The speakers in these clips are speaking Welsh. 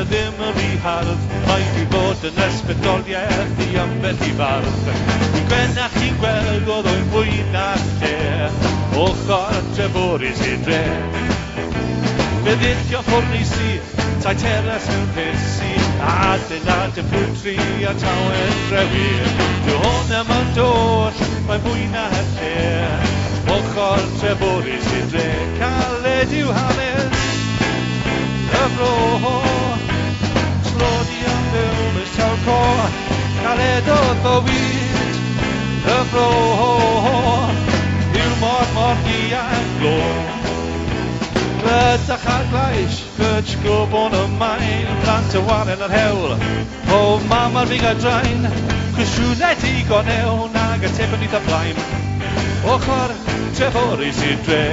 ddim yr I hardd, mae fi bod yn ysbrydoliaeth I ambell I fardd. I gwenach chi'n gweld oedd o'n fwy na lle, ochr Treforys i'r dre. Fe ddilio ffwrnis I, tai teras mewn pesi, adeilad y pwtri a tawen drewir. Dy hwn yma'n dod, mae'n fwy na lle, ochr Treforys i'r dre. Caled yw hanes y fro, Slodi am fyw mis taw co, caled o ddywyd y fro, yw mor di a glo. Rydach ar glais, gyd sgwbon y maen, plant y waren yr hewl, o mam ar fig a draen, cwsiwnau digon ewn ag y teb yn eitha blaen, ochr Treforys i'r dre.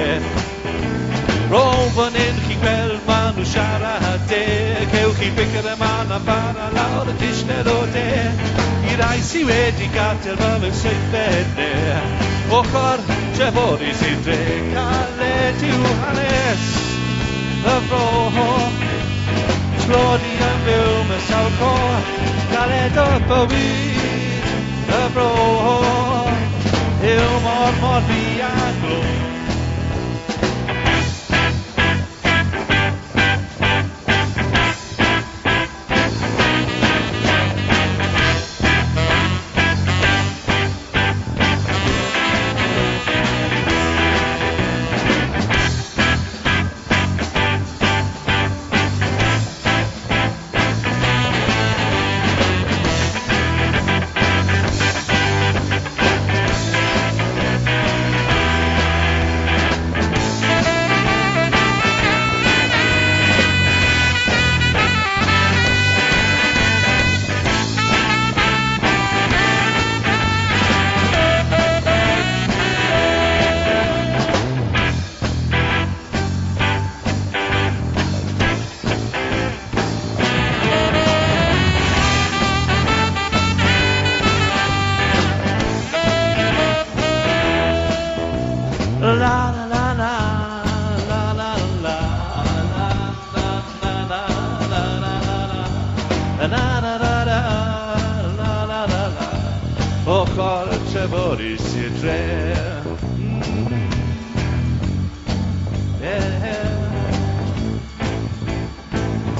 Ro fan hyn chi'n gweld ma' nhw siarad deg, ewch I bicer y man a fara lawr y tisned o de, I rai sy wedi gadael fy mewn seithfed ne, ochr Treforys i'r dre. Caled yw hanes y fro, Slodi am fyw mewn sawl co, caled o bywyd y fro, yw mor fi a glo. Ochr Treforys i'r dre.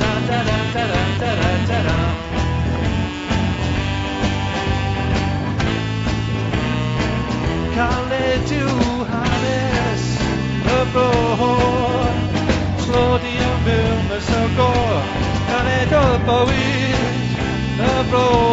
Da da da da da da da da. Caled yw hanes y bro, Slodi am fyw mewn sawl co, caled o bywyd y bro.